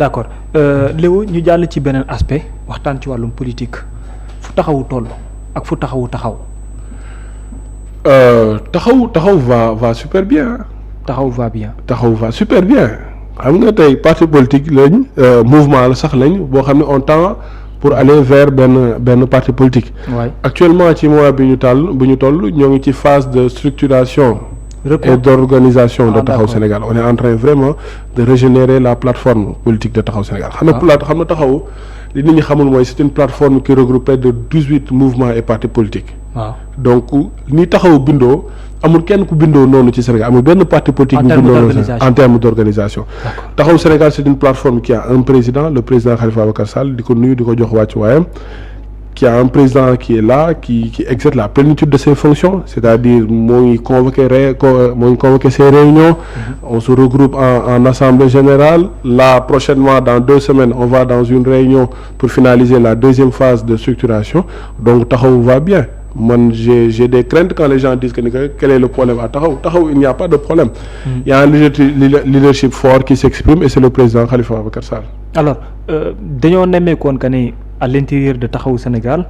d'accord Léo ñu jàll ci beneen aspect waxtaan ci wàllum politique fu taxawu toll ak fu taxawu taxaw. taxaw va super bien. taxaw va bien. taxaw va super bien xam nga tey parti politique lañ mouvement la sax lañ boo xam ne on tend pour aller vers benn parti politique. Ouais. Actuellement ci mois bi ñu toll ñoo ngi ci phase de structuration. Et d'organisation de Taxawu Sénégal. On est en train vraiment de régénérer la plateforme politique de Taxawu Sénégal. xam nga Taxawu li nit ñi xamul mooy c'est une plateforme qui regroupe près de 18 mouvements et partis politiques. waaw donc ni Taxawu bindoo amul kenn ku bindoo noonu ci Sénégal amul benn parti politique. En termes d'organisation. Taxawu Sénégal c'est une plateforme qui a un président, le président Khalifa Ababacar Sall di ko nuyu di ko jox wàccuwaayam. Qui a un président qui est là, qui exerce la plénitude de ses fonctions, c'est-à-dire moo ngi convoqué ses réunions, on se regroupe en assemblée générale. Là, prochainement, dans 2 semaines, on va dans une réunion pour finaliser la deuxième phase de structuration. Donc Taxawu va bien. Moi, j'ai des craintes quand les gens disent que quel est le problème à Taxawu. Taxawu, il n'y a pas de problème. Il y a un leadership fort qui s'exprime et c'est le président Khalifa Ababacar Sall. Alors dañoo nemmeekoon que ne à l'intérieur de Taxawu Sénégal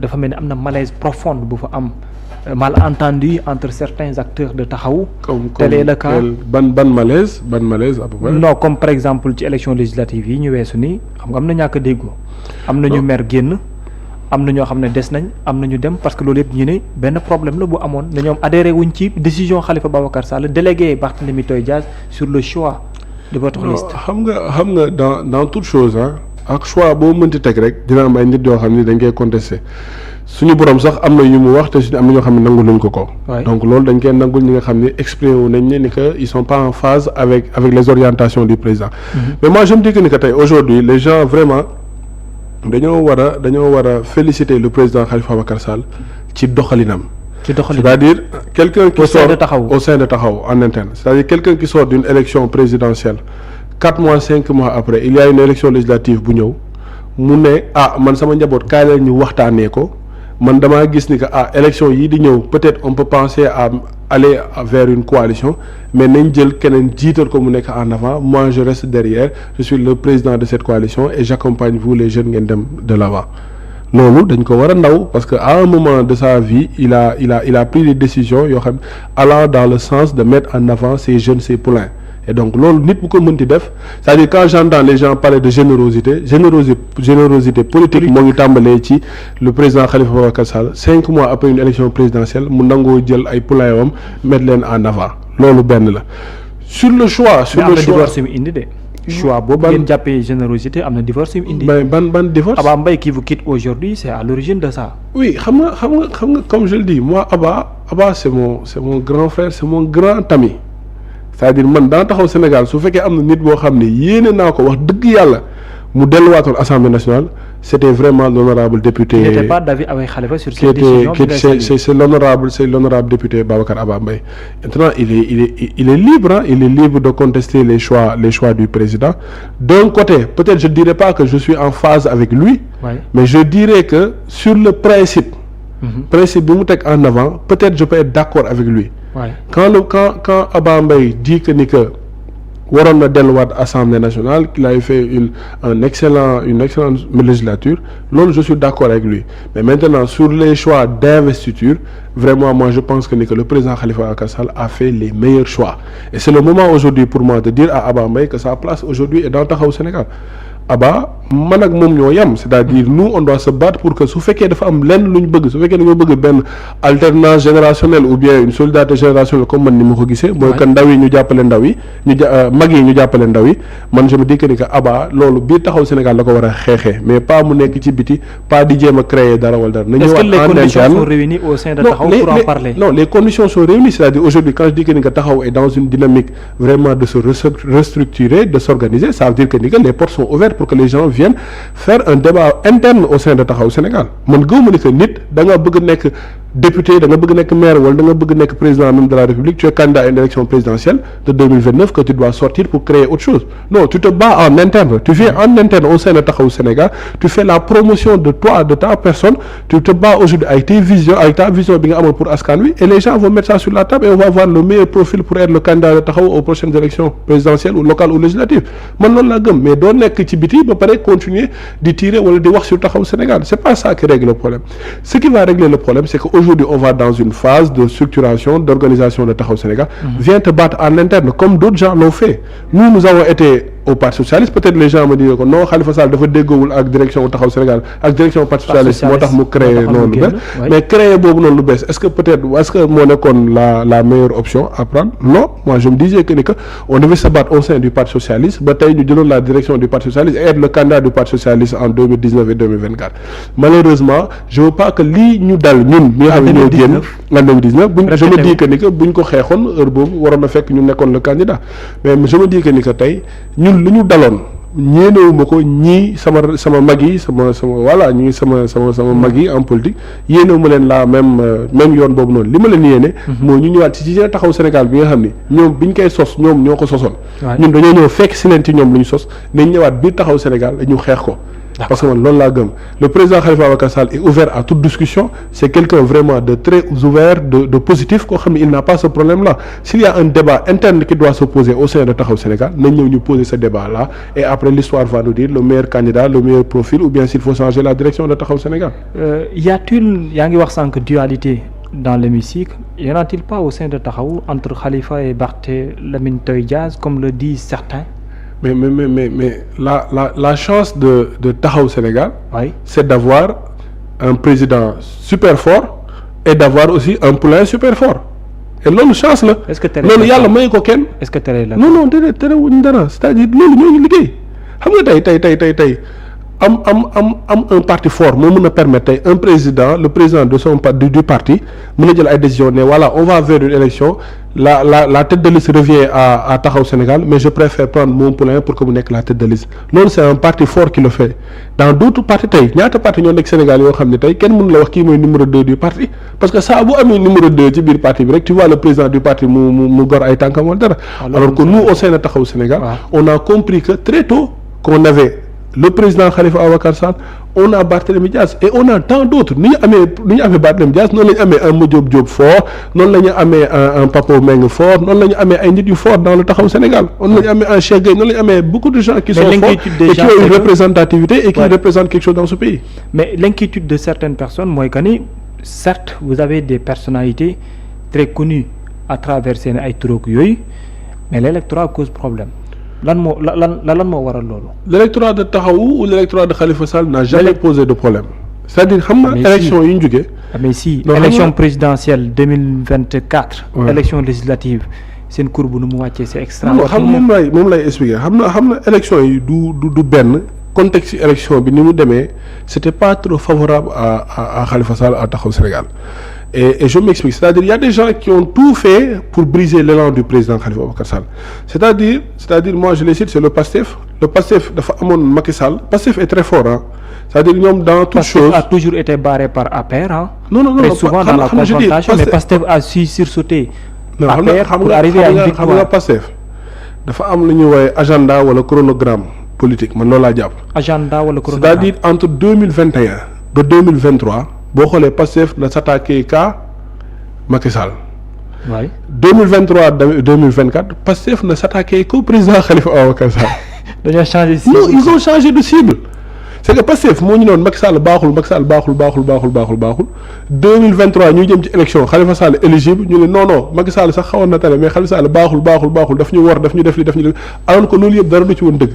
dafa mel ni am na malaise profonde bu fa am malentendu entre certains acteurs de Taxawu. tel est le cas ban malaise à peu près. Non, comme par exemple ci élection législative yi ñu weesu nii xam nga am na ñàkk a déggoo. am na ñu mer génn. am na ñoo xam ne des nañ am na ñu dem parce que loolu yëpp ñu ne benn problème la bu amoon ne ñoom adhéré wuñ ci décision Khalifa Babacar Sall délégué Barthélémy Toye Dias sur le choix de votre liste. xam nga dans toute chose ak choix boo mënti teg rek dina am ay nit yoo xam ne dañ koy contesté suñu borom sax am na yu mu wax te suñu am na ñoo xam ne nangul nañ ko. donc loolu dañ koy nangul ñi nga xam ne exprimé wu nañ ne ni que ils sont pas en phase avec les orientations du président. Mais moi je me dis que ni que tey aujourd'hui les gens vraiment dañoo war a féliciter le président Khalifa Ababacar Sall ci doxalinam. C'est-à-dire quelqu'un qui sort au sein de Taxawu en interne, c'est-à-dire quelqu'un qui sort d'une élection présidentielle 4 mois 5 mois après il y a une élection législative bu ñëw mu ne man sama njaboot kaay la ñu waxtaanee ko man damaa gis ni que élection yii di ñëw peut-être on peut penser à aller vers une coalition mais nañ jël keneen jiital ko mu nekk en avant, moi je reste derrière, je suis le président de cette coalition et j'accompagne vous les jeunes ngeen dem de l'avant. loolu dañ ko war a ndaw parce que à un moment de sa vie il a pris des décisions yoo xam allant dans le sens de mettre en avant ces jeunes, ces poulains. Et donc loolu nit bu ko mënti def, c'est-à-dire quand j'entends les gens parler de générosité politique moo ngi tàmbalee ci le président Khalifa Ababacar Sall 5 mois après une élection présidentielle mu nangoo jël ay poulains wam mettre leen en avant loolu benn la. Sur le choix divorce mi indi de. choix boobu ngeen jàppee générosité am na divorce yu indi. ban divorce. Abba Mbaye qui vous quitte aujourd'hui c'est à l'origine de ça. Oui xam nga comme je le dis moi Abba c'est mon grand frère, c'est mon grand ami. C'est-à-dire man dans Taxawu Sénégal su fekkee am na nit boo xam ne yéene naa ko wax dëgg yàlla mu delluwaatoon Assemblée nationale c'était vraiment l'honorable député. Il n'était pas d'avis avec Khalifa sur cette décision. C'est l'honorable député Babacar Abba Mbaye. Maintenant il est libre, il est libre de contester les choix du président. D'un côté peut-être je dirais pas que je suis en phase avec lui. Mais je dirais que sur le principe bi mu teg en avant peut-être je peux être d'accord avec lui. Quand Abba Mbaye dit que ni que waroon na delluwaat Assemblée nationale, qu'il a fait une excellente législature, loolu je suis d'accord avec lui. Mais maintenant sur les choix d'investiture, vraiment moi je pense que ni que le président Khalifa Ababacar Sall a fait les meilleurs choix. Et c'est le moment aujourd'hui pour moi de dire à Abba Mbaye que sa place aujourd'hui est dans Taxawu Sénégal. Abba man ak moom ñoo yam, c'est-à-dire nous on doit se battre pour que su fekkee dafa am lenn lu ñu bëgg, su fekkee dañoo bëgg benn alternance générationnelle ou bien une solidarité générationnelle comme man ni ma ko gisee mooy que ndaw yi ñu jàppale ndaw yi mag yi ñu jàppale ndaw yi, man je me dis que ni que Abba loolu biir Taxawu Sénégal la ko war a xeexee mais pas mu nekk ci biti, pas di jéem a créer dara wala dara. Est-ce que les conditions sont réunies au sein de Taxawu pour en parler? Non, les conditions sont réunies, c'est-à-dire aujourd'hui quand je dis que ni que Taxawu est dans une dynamique vraiment de se restructurer, de s'organiser, ça veut dire que ni que les portes sont ouvertes pour que les gens viennent faire un débat interne au sein de Taxawu Sénégal. Man gëwuma ni que nit da nga bëgg nekk député da nga bëgg nekk maire wala da nga bëgg nekk président même de la République, tu es candidat à une élection présidentielle de 2029 que tu dois sortir pour créer autre chose. Non, tu te bats en interne, tu viens en interne au sein de Taxawu Sénégal, tu fais la promotion de toi, de ta personne, tu te bats aujourd'hui avec tes visions, avec ta vision bi nga amoon pour askan wi, et les gens vont mettre ça sur la table et on va voir le meilleur profil pour être le candidat de Taxawu aux prochaines élections présidentielles ou locales ou législatives. Man loolu laa gëm, mais doo nekk ci biti ba pare continuer di tirer wala di wax sur Taxawu Sénégal. C'est pas ça qui règle le problème. Ce qui va régler le problème, c'est qu'aujourd'hui on va dans une phase de structuration, d'organisation de Taxawu Sénégal. Viens te battre en interne comme d'autres gens l'ont fait. Nous avons été au Parti socialiste, peut-être les gens me disent que non, Khalifa Sall dafa déggoowul ak direction Taxawu Sénégal ak direction Parti socialiste moo tax mu créé noonu lu bees, mais créé boobu noonu lu bees est-ce que moo nekkoon la meilleure option à prendre? Non, moi je me disais que on devait se battre au sein du Parti socialiste ba tey ñu jëloon la direction du Parti socialiste et être le candidat du Parti socialiste en 2019 et 2024. Malheureusement je veux pas que lii ñu dal ñun ñi nga xam ne ñoo génn en 2019 je me dis que buñ ko xeexoon heure boobu waroon na fekk ñu nekkoon le candidat, mais je me dis que tey ñun lu ñu daloon ñeenewuma ko ñii sama mag yi sama voilà ñii sama mag yi en politique yéenewuma leen la même yoon boobu noonu. Li ma leen yéene mooy ñu ñëwaat ci Taxawu Sénégal bi nga xam ni ñoom biñ koy sos ñoom ñoo ko sosoon, ñun dañoo ñëw fekk si leen ci ñoom lu ñu sos nañ ñëwaat biir Taxawu Sénégal ñu xeex ko. Parce que man loolu laa gëm. Le président Khalifa Ababacar Sall est ouvert à toute discussion, c'est quelqu'un vraiment de très ouvert, de positif koo xam ne il n'a pas ce problème-là. S'il y a un débat interne qui doit se poser au sein de Taxawu Sénégal nañ ñëw ñu poser ce débat-là et après l'histoire va nous dire le meilleur candidat, le meilleur profil ou bien s'il faut changer la direction de Taxawu Sénégal. Yaa ngi wax sànq dualité dans l'hémicycle, y en a-t-il pas au sein de Taxawu entre Khalifa et Barthélémy Dias comme le disent certains? Mais la chance de Taxawu Sénégal, c'est d'avoir un président super fort et d'avoir aussi un poulain super fort. Et loolu chance la. Est-ce que tere loolu yàlla may ko kenn. Est-ce que tere la. Non tere wuñ dara, c'est-à-dire loolu ñoo ngi liggéey. Xam nga tey am un parti fort moo mën a permettre tey un président, le président de son du parti mën a jël ay décisions ne voilà on va vers une élection, la tête de liste revient à Taxawu Sénégal, mais je préfère prendre mon poulain pour que mu nekk la tête de liste. Loolu c'est un parti fort qui le fait. Dans d'autres partis tey ñaata parti ñoo nekk Sénégal yoo xam ne tey kenn mënu la wax kii mooy numéro 2 du parti, parce que saa bu amee numéro 2 ci biir parti bi rek tu vois le président du parti mu gor ay tànkam wala dara. Alors que nous au sein de Taxawu Sénégal on a compris que très tôt qu'on avait le président Khalifa Ababacar Sall, on a Barthélémy Dias et on a tant d'autres. Ni ñu amee Barthélémy Dias noonu la ñu amee un Madiop Diop fort, noonu la ñu amee un Papa Meng fort, noonu la ñu amee ay nit yu fort dans le Taxawu Sénégal. Noonu la ñu amee un Cheikh Gueye, noonu la ñu amee beaucoup de gens qui sont forts et qui ont une représentativité et qui représentent quelque chose dans ce pays. Mais l'inquiétude de certaines personnes mooy que ni certes vous avez des personnalités très connues à travers seen ay tur yooyu, mais l'électorat cause problème. Lan moo waral loolu. L'électorat de Taxawu ou l'électorat de Khalifa Sall n'a jamais posé de problème. C'est-à-dire xam nga élection yi ñu jógee. Mais si élection présidentielle 2024. Élection législative seen courbe nu mu wàccee c'est extraordinaire. xam moom lay expliquer xam na élection yi du benn contexte élection bi ni mu demee c'était pas trop favorable à Khalifa Sall à Taxawu Sénégal. Et je m'explique, c'est-à-dire il y a des gens qui ont tout fait pour briser l'élan du président Khalifa Ababacar Sall. C'est-à-dire moi je les cite, c'est le PASTEF. Le PASTEF dafa amoon Macky Sall. PASTEF est très fort c'est-à-dire ñoom dans toute chose. PASTEF a toujours été barré par APR Non. Très souvent dans la confrontation, mais PASTEF a su sursauter APR pour arriver à une victoire. Xam nga PASTEF dafa am lu ñuy woowee agenda wala chronogramme politique man loolu laa jàpp. Agenda wala chronogramme. C'est-à-dire entre 2021 ba 2023. boo xoolee Pastef na s'attaquer qu'à Macky Sall. 2023 2024 Pastef na s'attaquer qu'au président Khalifa Ababacar Sall. dañoo changé de cible. Non, ils ont changé de cible. C'est que Pastef moo ñu noonu Macky Sall baaxul 2023 ñu jëm ci élection Khalifa Sall éligible ñu ne non Macky Sall sax xawoon na tane mais Khalifa Sall baaxul daf ñu war daf ñu def li alors que loolu yëpp dara du ci woon dëgg.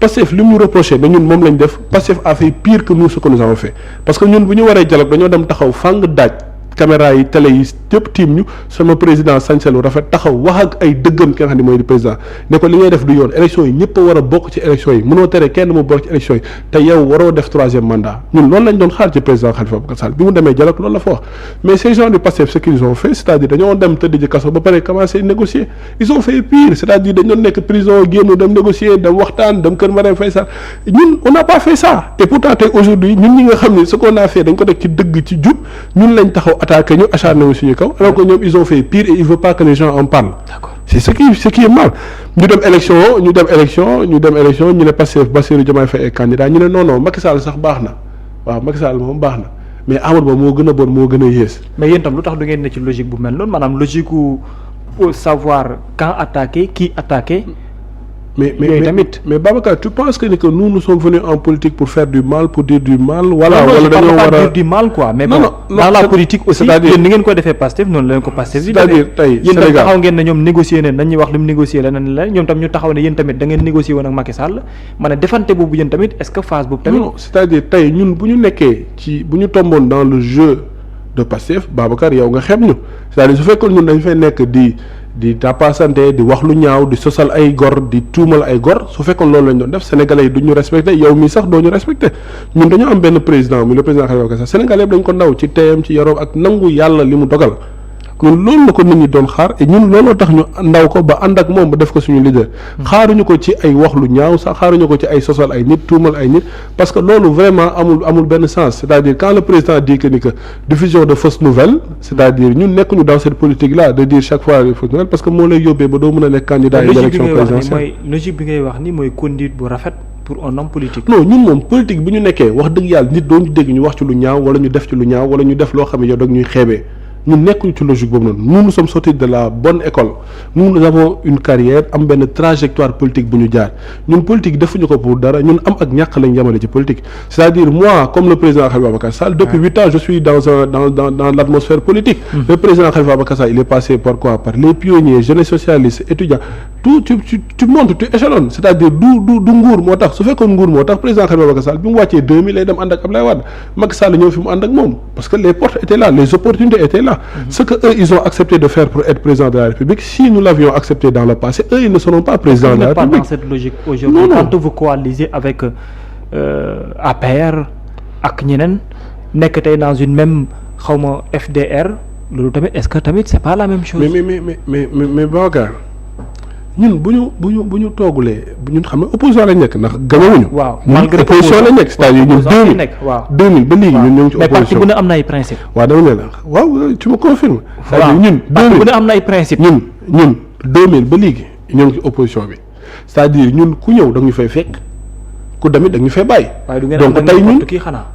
Pastef li mu reproché ne ñun moom lañ def Pastef a fait pire que nous ce que nous avons fait parce que ñun bu ñu waree dialogue dañoo dem taxaw fang daaj caméra yi télé yi yëpp tiim ñu sama président sañselu rafet taxaw wax ak ay dëggam ki nga xam ne mooy di président ne ko li ngay def du yoon élection yi ñëpp a war a bokk ci élection yi mënoo tere kenn mu bokk ci élection yi te yow waroo def 3e mandat ñun loolu lañ doon xaar ci président Khalifa Ababacar Sall bi mu demee dialogue loolu la fa wax mais ces gens du Pastef ce qu'ils ont fait c'est-à-dire dañoo dem tëdd ci kaso ba pare commencer négocier ils ont fait pire c'est-à-dire dañ doon nekk prison génn dem négocier dem waxtaan dem kër Marième Faye Sall ñun on n'a pas fait ça et pourtant tey aujourd'hui ñun ñi nga xam ne ce qu'on a fait dañ ko teg ci dëgg ci jub ñun lañ taxaw attaqué ñu acharné wu suñu kaw alors que ñoom ils ont fait pire et il veut pas que les gens en parlent. D'accord. C'est ce qui est mal ñu dem élection ñu ne Pastef Bassirou Diomaye Faye candidat ñu ne non Macky Sall sax baax na waaw Macky Sall moom baax na mais Amadou Ba moo gën a bon moo gën a yées. mais yéen tam lu tax du ngeen ne ci logique bu mel noonu maanaam logique gu pour savoir quand attaquer qui attaquer. mais tamit Babacar tu penses que nous sommes venus en politique pour faire du mal pour dire du mal. voilà wala dañoo war a dire du mal quoi. mais non, bon non, dans la politique aussi c'est-à-dire yéen ni ngeen ko defee Pastef noonu la leen ko Pastef yi c'est-à-dire tey yéen tam Sénégal taxaw ngeen ne ñoom négocier ne nañuy wax li mu négocier leneen la ñoom tam ñu taxaw ne yéen tamit da ngeen négocier woon ak Macky Sall ma ne defante boobu yéen tamit est-ce que phase boobu tamit. non c'est-à-dire tey ñun bu ñu nekkee bu ñu tomboon dans le jeu de Pastef Babacar yow nga xeeb ñu c'est-à-dire su fekkoon ñun dañ fay nekk di tapasante di wax lu ñaaw di sosal ay gor di tuumal ay gor su fekkoon loolu lañ doon def sénégalais yi du ñu respecté yow mi sax doo ñu respecté ñun dañoo am benn président muy le président Khalifa Sall sénégalais yëpp dañ ko ndaw ci teeyam ci yaroom ak nangu yàlla li mu dogal ñun loolu la ko nit ñi doon xaar et ñun looloo tax ñu ndaw ko ba ànd ak moom ba def ko suñu leader. xaaruñu ko ci ay wax lu ñaaw sax xaaruñu ko ci ay sosal ay nit tuumal ay nit parce que loolu vraiment amul benn sens c'est-à-dire quand le président dit que ni que diffusion de fausses nouvelles c'est-à-dire ñun nekkuñu dans cette politique là de dire chaque fois des fausses nouvelles parce que moo lay yóbbee ba doo mën a nekk candidat yi élection présidentielle. logique bi ngay wax ni mooy conduite bu rafet pour un homme politique. non ñun moom politique bi ñu nekkee wax dëgg yàlla nit doon dégg ñu wax ci lu ñaaw wala ñu def ci lu ñaaw wala ñu def loo xam ne yow dag ñuy xeebee ñun nekkuñu ci logique boobu noonu nous sommes sortis de la bonne école nous avons une carrière am benn trajectoire politique bu ñu jaar ñun politique defuñu ko pour dara ñun am ak ñàkk lañ yemale ci politique c'est-à-dire moi comme le président Khalifa Ababacar Sall depuis 8 ans je suis dans l'atmosphère politique. Le président Khalifa Ababacar Sall il est passé par quoi par les pionniers jeunes socialistes étudiants tout tu montes tu échelonnes c'est-à-dire du nguur moo tax su fekkoon nguur moo tax président Khalifa Ababacar Sall bi mu wàccee 2000 lay dem ànd ak Abdoulaye Wade Macky Sall ñëw fi mu ànd ak moom parce que les portes étaient là les opportunités étaient là. Ce que eux ils ont accepté de faire pour être président de la République si nous l'avions accepté dans le passé eux ils ne seront pas présidents de la République. Pas dans cette logique aujourd'hui. Quand vous coalisez avec APR ak ñeneen nekk tey dans une même xawma FDR loolu tamit est-ce que tamit c'est pas la même chose. mais Babacar ñun bu ñu toogulee ñun xam ne opposition lañ nekk ndax gañawuñu. waaw malgré opposition lañ nekk c'est-à-dire ñun 2000 ba léegi ñun ñoo ngi ci opposition. mais parti bu ne am na ay principe. waaw dama ne la waaw tu me confirmes. waaw ñun parti bu ne am na ay principe. ñun 2000 ba léegi ñoo ngi ci opposition bi c'est-à-dire ñun ku ñëw da ñu fay fekk ku damit da ñu fay bàyyi. donc tey ñun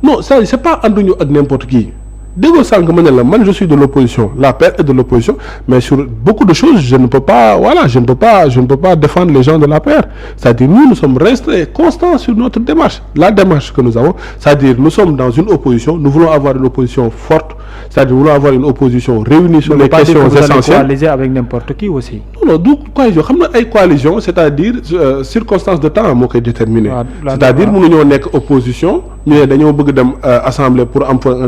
non c'est pas ànduñu ak n'importe qui. déggoo sànq ma ne la man je suis de l'opposition la paix est de l'opposition mais sur beaucoup de choses je ne peux pas défendre les gens de la paix c'est-à-dire nous sommes restés constants sur notre démarche la démarche que nous avons c'est-à-dire nous sommes dans une opposition nous voulons avoir une opposition forte c'est-à-dire nous voulons avoir une opposition réunie sur les questions essentielles. Coaliser avec n'importe qui aussi. non du coalition xam nga ay coalition c'est-à-dire circonstance de temps moo koy déterminer c'est-à-dire mënuñoo nekk opposition ñu ne dañoo bëgg dem assemblée pour am fa un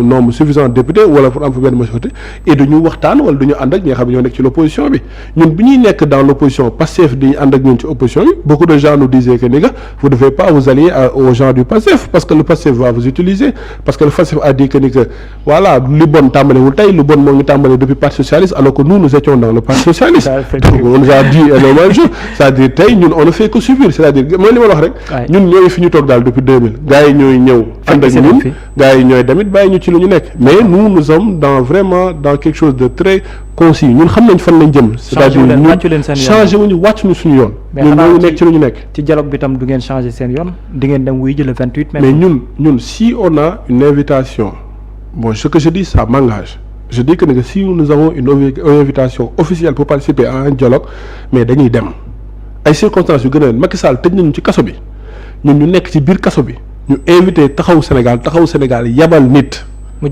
nombre suffisant de députés wala pour am fa benn majorité et duñu waxtaan wala duñu ànd ak ñi nga xam ne ñoo nekk ci l'opposition bi ñun bi ñuy nekk dans l'opposition Pastef di ànd ak ñun ci opposition bi beaucoup de gens nous disaient que ni nga vous devez pas vous allier aux gens du Pastef parce que le Pastef va vous utiliser parce que le Pastef a dit que ni que voilà li bon tàmbalewul tey lu bon moo ngi tàmbale depuis parti socialiste alors que nous étions dans le parti socialiste donc on nous a dit énormément de choses c'est-à-dire tey ñun on ne fait que subir c'est-à-dire mooy li ma wax rek ñun ñooy fi ñu toog daal depuis 2000 gars yi ñooy ñëw ànd ak ñun gars yi ñooy damit bàyyi ñu ci lu ñu nekk mais nous sommes vraiment dans quelque chose de très concis ñun xam nañ fan lañ jëm c'est-à-dire ñun changé wuñu wàcc ñu suñu yoon ñun ñoo nekk ci lu ñu nekk ci dialogue bi tam du ngeen changer seen yoon di ngeen dem wuy ji le 28 mai mais ñun si on a une invitation bon ce que je dis ça m'engage je dis que si nous avons une invitation officielle pour participer à un dialogue mais dañuy dem ay circonstances yu gën a Macky Sall tëj nañu ci kaso bi ñun ñu nekk ci biir kaso bi ñu invité taxawu Sénégal yabal nit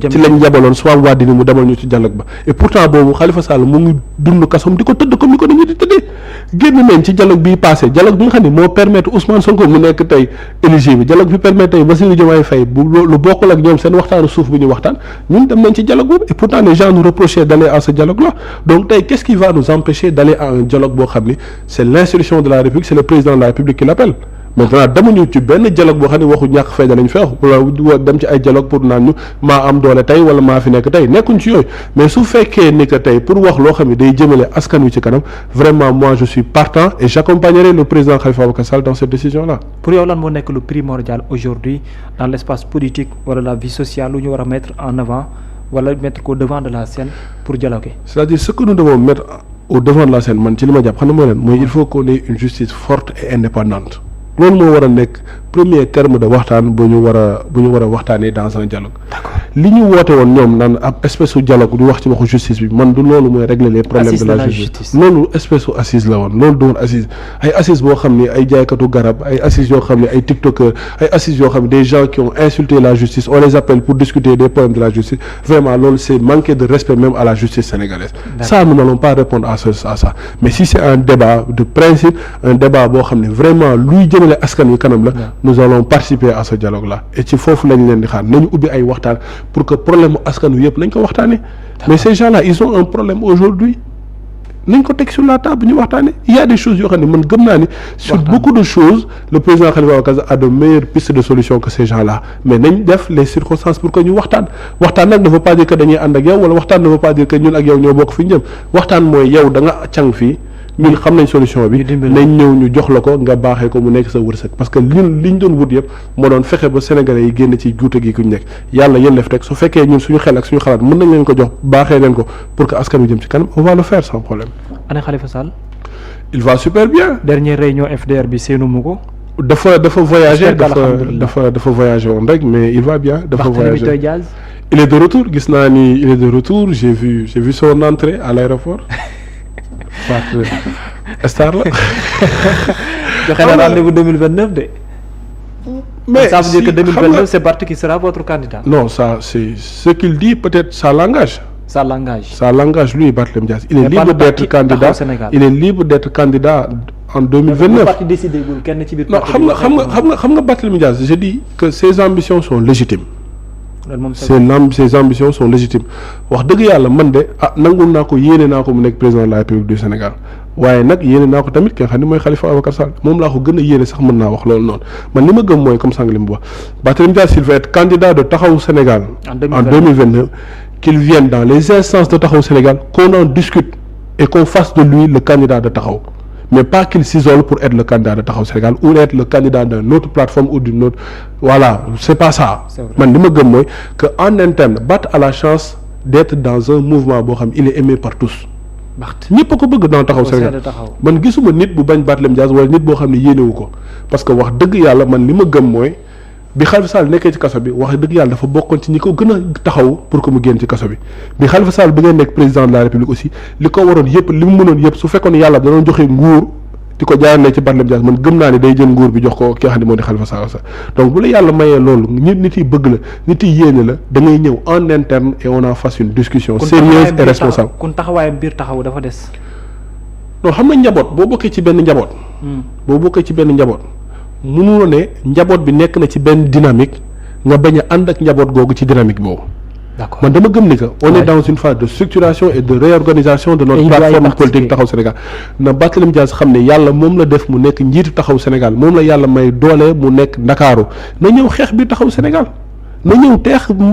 ci lañ yabaloon soit Wade mu demal ñu ci dialogue ba et pourtant boobu Khalifa Sall mu ngi dund kasom di ko tëdd comme ni ko dañuy di tëddee génn nañ ci dialogue bii passé dialogue bi nga xam ne moo permettre Ousmane Sonko mu nekk tey éligible dialogue bi permettre tey Bassirou Diomaye Faye bu lu bokkul ak ñoom seen waxtaanu suuf bu ñu waxtaan ñun dem nañ ci dialogue boobu et pourtant les gens nous reprochaient d'aller à ce dialogue là donc tey qu'est-ce qui va nous empêcher d'aller à un dialogue boo xam ni c'est l'institution de la République c'est le président de la République qui l'appelle maintenant demuñu ci benn dialogue boo xam ne waxu ñàkk fayda lañ fay wax wala dem ci ay dialogue pour naan ñu maa am doole tey wala maa fi nekk tey nekkuñ ci yooyu mais su fekkee ni que tey pour wax loo xam ne day jëmale askan wi ci kanam vraiment moi je suis partant et j'accompagnerai le président Khalifa Ababacar Sall dans cette décision là. pour yow lan moo nekk lu primordial aujourd'hui dans l'espace politique wala la vie sociale lu ñu war a mettre en avant wala mettre ko au devant de la scène pour dialoguer. c'est-à-dire ce que nous devons mettre au devant de la scène man ci li ma jàpp xam na mooy leen mooy il faut qu'on ait une justice forte et indépendante loolu moo war a nekk premier terme de waxtaan bu ñu war a waxtaanee dans un dialogue. li ñu woote woon ñoom naan ab espèce de dialogue du wax ci waxu justice bi man du loolu mooy régler les problèmes de la justice loolu espèce de assise la woon loolu du woon assise ay assise boo xam ni ay jaaykatu garab ay assise yoo xam ne ay tiktokers ay assise yoo xam ne des gens qui ont insulté la justice on les appelle pour discuter des problèmes de la justice vraiment loolu c'est manquer de respect même à la justice sénégalaise. Ça nous n'allons pas répondre à ça mais si c'est un débat de principe un débat boo xam ne vraiment luy jëmale askan wi kanam la nous allons participer à ce dialogue là et ci foofu lañ leen di xaar nañu ubbi ay waxtaan pour que problème askan wi yëpp nañ ko waxtaanee mais ces gens là ils ont un problème aujourd'hui nañ ko teg sur la table ñu waxtaanee il y a des choses yoo xam ne man gëm naa ni sur beaucoup de choses le président Khalifa Ababacar Sall a de meilleures pistes de solution que ces gens là mais nañ def les circonstances pour que ñu waxtaan nag ne veut pas dire que dañuy ànd ak yow wala waxtaan ne veut pas dire que ñun ak yow ñoo bokk fi ñu jëm waxtaan mooy yow da nga càng fii ñun xam nañ solution bi nañ ñëw ñu jox la ko nga baaxee ko mu nekk sa wërsëg parce que liñ doon wut yëpp moo doon fexe ba sénégalais yi génn ci juute gi ku ñu nekk yàlla yelleef teg su fekkee ñun suñu xel ak suñu xalaat mën nañ leen ko jox baaxee leen ko pour que askan wi jëm ci kanam on va le faire sans problème. ana Khalifa Sall. il va super bien. dernière réunion FDR bi seenu mu ko. dafa voyager dafa voyager woon rek mais il va bien. dafa voyager il est de retour gis naa ni il est de retour j'ai vu son entrée à l'aéroport star la. joxe na rendez-vous 2029 de. mais ça veut dire que 2029 c'est Barth qui sera votre candidat. non ça c'est ce qu'il dit peut-être ça l'engage. Ça l'engage lui Barthélémy Dias il est libre d'être candidat il est libre d'être candidat en 2029. parti décidé gul kenn ci biir. non xam nga Barthélémy Dias je dis que ses ambitions sont légitimes. ses ambitions sont légitimes wax dëgg yàlla man de nangul naa ko yéene naa ko mu nekk président de la République du Sénégal waaye nag yéene naa ko tamit ki nga xam ne mooy Khalifa Ababacar Sall moom laa ko gën a yéene sax mën naa wax loolu noonu man li ma gëm mooy comme sànq li mu wax Barthélémy Dias s'il veut être candidat de Taxawu Sénégal en 2029 qu'il vienne dans les instances de Taxawu Sénégal qu'on en discute et qu'on fasse de lui le candidat de Taxawu mais pas qu'il s'isole pour être le candidat de Taxawu Sénégal ou être le candidat d'une autre plateforme ou d'une autre voilà c'est pas ça man li ma gëm mooy que en interne Barth a la chance d'être dans un mouvement boo xam il est aimé par tous ñëpp a ko bëgg dans Taxawu Sénégal man gisuma nit bu bañ Barthélémy Dias wala nit boo xam ne yéenewu ko parce que wax dëgg yàlla man li ma gëm mooy bi Khalifa Sall nekkee ci kaso bi wax dëgg yàlla dafa bokkoon ci ñi ko gën a taxaw pour que mu génn ci kaso bi Khalifa Sall bi ngay nekk président de la République aussi li ko waroon yëpp li mu mënoon yëpp su fekkoon yàlla da doon joxe nguur di ko jaarale ci Barthélémy Dias man gëm naa ne day jël nguur bi jox ko ki nga xam ne moo di Khalifa Sall sax donc bu la yàlla mayee loolu nit yi bëgg la nit yi yéene la da ngay ñëw en interne et on en fasse une discussion sérieuse et responsable. kon taxawaayam biir taxaw dafa des. non xam nga njaboot boo bokkee ci benn njaboot. mënuloo ne njaboot bi nekk na ci benn dynamique nga bañ a ànd ak njaboot googu ci dynamique boobu. d'accord man dama gëm ni que on est dans une phase de structuration et de réorganisation de notre plateforme politique Taxawu Sénégal na Barthélémy Dias xam ne yàlla moom la def mu nekk njiitu Taxawu Sénégal moom la yàlla may doole mu nekk Ndakaaru na ñëw xeex bi Taxawu Sénégal na ñëw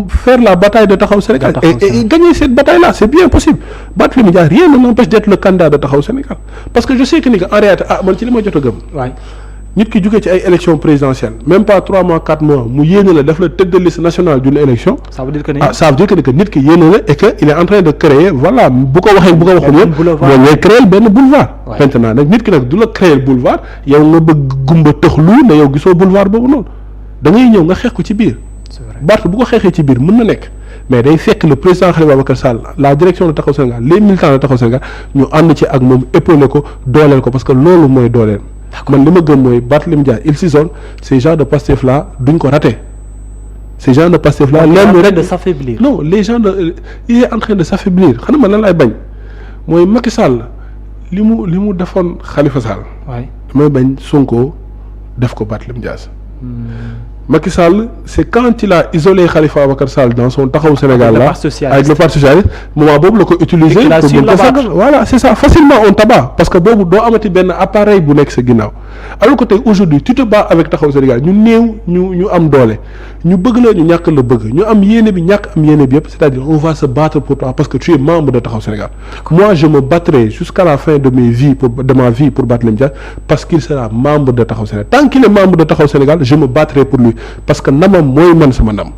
faire la bataille de Taxawu Sénégal et gagner cette bataille là c'est bien possible Barthélémy Dias rien ne l'empêche d'être le candidat de Taxawu Sénégal parce que je sais que ni que en réalité man ci li ma jot a gëm nit ki jógee ci ay élections présidentielles même pas 3 mois 4 mois mu yéene la def la tête de liste nationale d'une élection. ça veut dire que nit ki yéene la et que il est en train de créer voilà bu ko waxee bu ko waxul yëpp moom ngay créer benn boulevard. maintenant nag nit ki nag du la créer boulevard yow nga bëgg gumba tëxlu ne yow gisoo boulevard boobu noonu da ngay ñëw nga xeex ko ci biir. Barth bu ko xeexee ci biir mën na nekk mais day fekk le président Khalifa Ababacar Sall la direction de Taxawu Sénégal les militants de Taxawu Sénégal ñu ànd ci ak moom épauler ko dooleel ko parce que loolu mooy dooleel. man li ma gëm mooy Barthélémy Dias il s'isole ces gens de Pastef là duñ ko raté ces gens de Pastef là lenn rek de s'affaiblir non les gens de il est en train de s'affaiblir xam nga man lan laay bañ mooy Macky Sall li mu defoon Khalifa Sall damay bañ Sonko def ko Barthélémy Dias Macky Sall c'est quand il a isolé Khalifa Ababacar Sall dans son Taxawu Sénégal là avec le parti socialiste moment boobu la ko utiliser pour mun ko fàggal voilà c'est ça facilement on tabat parce que boobu doo amati benn appareil bu nekk sa ginnaaw alors que tey aujourd'hui tu te bats avec Taxawu Sénégal ñu néew ñu am doole ñu bëgg la ñu ñàkk la bëgg ñu am yéene bi ñàkk am yéene bi yëpp c'est-à-dire on va se battre pour toi parce que tu es membre de Taxawu Sénégal moi je me battrai jusqu'à la fin de ma vie pour Barthélémy Dias parce qu'il sera membre de Taxawu Sénégal tant qu'il est membre de Taxawu Sénégal je me battrai pour lui parce que ndamam mooy man sama ndam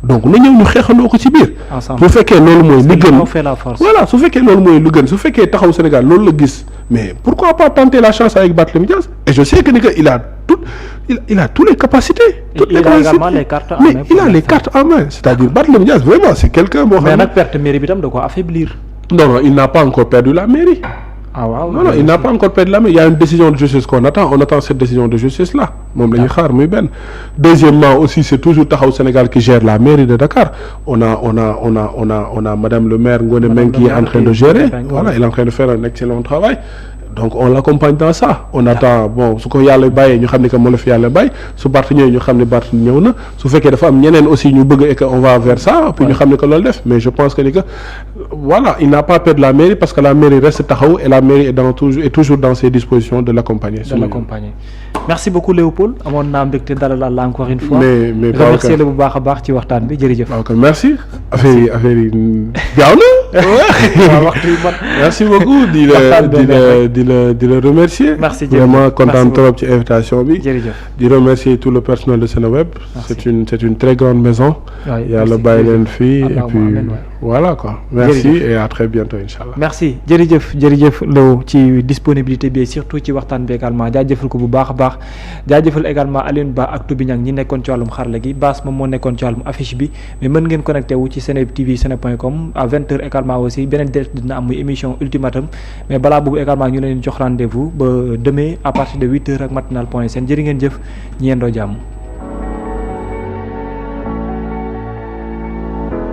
donc na ñëw ñu xeexandoo ko ci biir. ensemble su fekkee loolu mooy li gën on fait la force. voilà su fekkee loolu mooy lu gën su fekkee taxaw Sénégal loolu la gis mais pourquoi pas tenter la chance avec Barthélémy Dias et je sais que ni que il a toutes les capacités. Il a également les cartes en main. mais il a les cartes en main c'est-à-dire Barthélémy Dias vraiment c'est quelqu'un boo xam ne. mais nag perte mairie bi tam da ko affaiblir. non il n'a pas encore perdu la mairie. ah waaw non il n'a pas encore perdu la main il y a une décision de justice qu'on attend on attend cette décision de justice là moom la ñuy xaar muy benn. deuxièmement aussi c'est toujours Taxawu Sénégal qui gère la mairie de Dakar on a madame le maire Ngoné Mbengue qui est en train de gérer voilà il est en train de faire un excellent travail. donc on l'accompagne dans ça on attend bon su ko yàlla bàyyee ñu xam ne que moo la fi yàlla bàyyi su Barth ñëwee ñu xam ne Barth ñëw na su fekkee dafa am ñeneen aussi ñu bëgg et que on va vers ça puis ñu xam ne que loolu def mais je pense que ni que voilà il n'a pas perdu la mairie parce que la mairie reste Taxawu et la mairie est toujours dans ses dispositions de l'accompagner. merci beaucoup Léopold amoon naa mbégte dalal la encore une fois. mais remercier la bu baax a baax ci waxtaan bi jërëjëf. ok merci affaire yi gaaw na. merci beaucoup di la remercier. merci vraiment content trop ci invitation bi. jërëjëf di remercier tout le personnel de Seneweb. c'est une très grande maison. yàlla bàyyi leen fii et puis voilà quoi. merci et à très bientôt inchallah. merci jërëjëf Léo ci disponibilité bi surtout ci waxtaan bi également jaajëfal ko bu baax a baax jaajëfal également Alioune Ba ak Toubi Niang ñi nekkoon ci wàllum xarala gi Bass moom moo nekkoon ci wàllum affiche bi mais mën ngeen connecté wu ci Seneweb TV seneweb.com à 20h également aussi beneen direct dina am muy émission ultimatum mais balaa boobu également ñu leen jox rendez-vous ba demain à partir de 8h ak matinal.sn jërë ngeen jëf ñi yendoo jàmm.